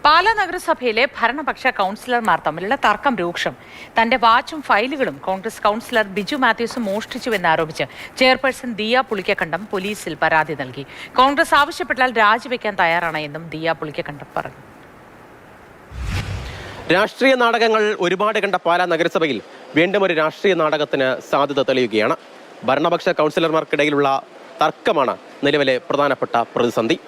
പാലാ നഗരസഭയിലെ ഭരണപക്ഷ കൗൺസിലർമാർ തമ്മിലുള്ള തർക്കം രൂക്ഷം. തന്റെ വാച്ചും ഫയലുകളും കോൺഗ്രസ് കൗൺസിലർ ബിജു മാത്യൂസും മോഷ്ടിച്ചുവെന്നാരോപിച്ച് ചെയർപേഴ്സൺ ദിയ പുളിക്കക്കണ്ടം പോലീസിൽ പരാതി നൽകി. കോൺഗ്രസ് ആവശ്യപ്പെട്ടാൽ രാജിവെക്കാൻ തയ്യാറാണ് എന്നും ദിയ പുളിക്കക്കണ്ടം പറഞ്ഞു. രാഷ്ട്രീയ നാടകങ്ങൾ ഒരുപാട് കണ്ട പാലാ നഗരസഭയിൽ വീണ്ടും ഒരു രാഷ്ട്രീയ നാടകത്തിന് സാധ്യത തെളിയുകയാണ്. ഭരണപക്ഷ കൗൺസിലർമാർക്കിടയിലുള്ള തർക്കമാണ് നിലവിലെ പ്രധാനപ്പെട്ട പ്രതിസന്ധി.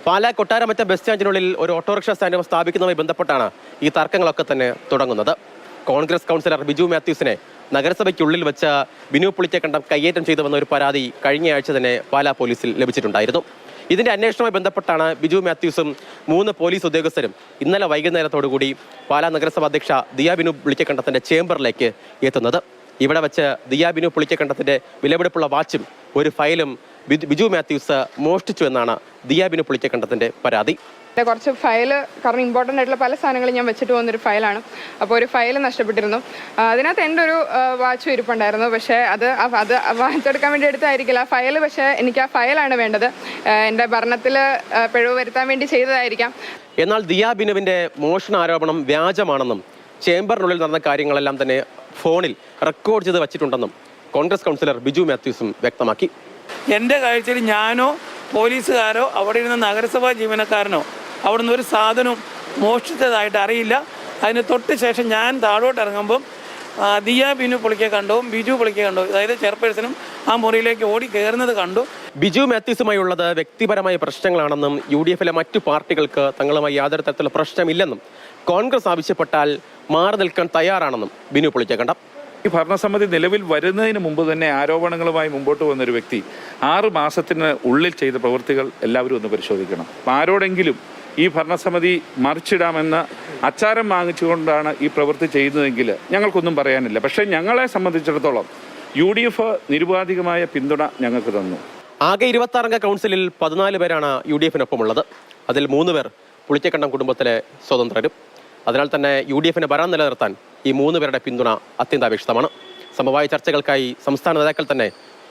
പാലാ കൊട്ടാരമറ്റം ബസ് സ്റ്റാൻഡിനുള്ളിൽ ഒരു ഓട്ടോറിക്ഷ സ്റ്റാൻഡ് സ്ഥാപിക്കുന്നതുമായി ബന്ധപ്പെട്ടാണ് ഈ തർക്കങ്ങളൊക്കെ തന്നെ തുടങ്ങുന്നത്. കോൺഗ്രസ് കൗൺസിലർ ബിജു മാത്യൂസിനെ നഗരസഭയ്ക്കുള്ളിൽ വെച്ച് ബിനു പുളിക്കക്കണ്ടം കയ്യേറ്റം ചെയ്തുവെന്ന ഒരു പരാതി കഴിഞ്ഞയാഴ്ച തന്നെ പാലാ പോലീസിൽ ലഭിച്ചിട്ടുണ്ടായിരുന്നു. ഇതിന്റെ അന്വേഷണവുമായി ബന്ധപ്പെട്ടാണ് ബിജു മാത്യൂസും 3 പോലീസ് ഉദ്യോഗസ്ഥരും ഇന്നലെ വൈകുന്നേരത്തോടുകൂടി പാലാ നഗരസഭ അധ്യക്ഷ ദിയ ബിനു പുളിക്കക്കണ്ടത്തിന്റെ ചേംബറിലേക്ക് എത്തുന്നത്. ഇവിടെ വെച്ച് ദിയ ബിനു പുളിക്കക്കണ്ടത്തിന്റെ വിലപിടിപ്പുള്ള വാച്ചും ഒരു ഫയലും ബിജു മാത്യൂസ് മോഷ്ടിച്ചു എന്നാണ് ദിയ ബിനു പുളിക്കക്കണ്ടത്തിന്റെ പരാതി. കുറച്ച് ഫയൽ, കാരണം ഇമ്പോർട്ടൻ്റ് ആയിട്ടുള്ള പല സാധനങ്ങളും ഞാൻ വെച്ചിട്ട് പോകുന്നൊരു ഫയലാണ്. അപ്പോൾ ഒരു ഫയൽ നഷ്ടപ്പെട്ടിരുന്നു. അതിനകത്ത് എൻ്റെ ഒരു വാച്ച് ഇരിപ്പുണ്ടായിരുന്നു. പക്ഷേ അത് വാച്ചെടുക്കാൻ വേണ്ടി എടുത്തായിരിക്കില്ല ആ ഫയൽ. പക്ഷേ എനിക്ക് ആ ഫയലാണ് വേണ്ടത്. എൻ്റെ ഭരണത്തിൽ പിഴവ് വരുത്താൻ വേണ്ടി ചെയ്തതായിരിക്കാം. എന്നാൽ ദിയ ബിനുവിന്റെ മോഷണ ആരോപണം വ്യാജമാണെന്നും ചേംബറിനുള്ളിൽ നടന്ന കാര്യങ്ങളെല്ലാം തന്നെ ഫോണിൽ റെക്കോർഡ് ചെയ്ത് വച്ചിട്ടുണ്ടെന്നും കോൺഗ്രസ് കൗൺസിലർ ബിജു മാത്യൂസും വ്യക്തമാക്കി. എൻ്റെ കാഴ്ചയിൽ ഞാനോ പോലീസുകാരോ അവിടെ ഇരുന്ന നഗരസഭാ ജീവനക്കാരനോ അവിടെ നിന്ന് ഒരു സാധനവും മോഷ്ടിച്ചതായിട്ട് അറിയില്ല. അതിന് തൊട്ട് ശേഷം ഞാൻ താഴോട്ട് ഇറങ്ങുമ്പം ദിയ ബിനു പുളിക്കക്കണ്ടവും ബിജു പുളിക്കക്കണ്ടവും, അതായത് ചെയർപേഴ്സണും ആ മുറിയിലേക്ക് ഓടി കയറുന്നത് കണ്ടു. ബിജു മാത്യൂസുമായുള്ളത് വ്യക്തിപരമായ പ്രശ്നങ്ങളാണെന്നും UDF-ലെ മറ്റു പാർട്ടികൾക്ക് തങ്ങളുമായി യാതൊരു തരത്തിലുള്ള പ്രശ്നമില്ലെന്നും കോൺഗ്രസ് ആവശ്യപ്പെട്ടാൽ മാറി നിൽക്കാൻ തയ്യാറാണെന്നും ബിനു പുളിക്കക്കണ്ടം. ഈ ഭരണസമിതി നിലവിൽ വരുന്നതിന് മുമ്പ് തന്നെ ആരോപണങ്ങളുമായി മുമ്പോട്ട് വന്നൊരു വ്യക്തി 6 മാസത്തിന് ഉള്ളിൽ ചെയ്ത പ്രവൃത്തികൾ എല്ലാവരും ഒന്ന് പരിശോധിക്കണം. ആരോടെങ്കിലും ഈ ഭരണസമിതി മറിച്ചിടാമെന്ന് അച്ചാരം വാങ്ങിച്ചുകൊണ്ടാണ് ഈ പ്രവൃത്തി ചെയ്യുന്നതെങ്കിൽ ഞങ്ങൾക്കൊന്നും പറയാനില്ല. പക്ഷേ ഞങ്ങളെ സംബന്ധിച്ചിടത്തോളം UDF നിരുപാധികമായ പിന്തുണ ഞങ്ങൾക്ക് തന്നു. ആകെ 26 അംഗ കൗൺസിലിൽ 14 പേരാണ് UDF-നൊപ്പമുള്ളത്. അതിൽ 3 പേർ പുളിക്കക്കണ്ടം കുടുംബത്തിലെ സ്വതന്ത്രരും. അതിനാൽ തന്നെ UDF-ന് ഭരണം നിലനിർത്താൻ ഈ 3 പേരുടെ പിന്തുണ അത്യന്താപേക്ഷിതമാണ്. സമവായ ചർച്ചകൾക്കായി സംസ്ഥാന നേതാക്കൾ തന്നെ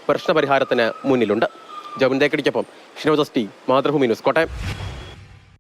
പ്രശ്നപരിഹാരത്തിന് മുന്നിലുണ്ട്. ജോബിൻ തേക്കടിക്കൊപ്പം ഷിനോദ്, മാതൃഭൂമി ന്യൂസ്, കോട്ടയം.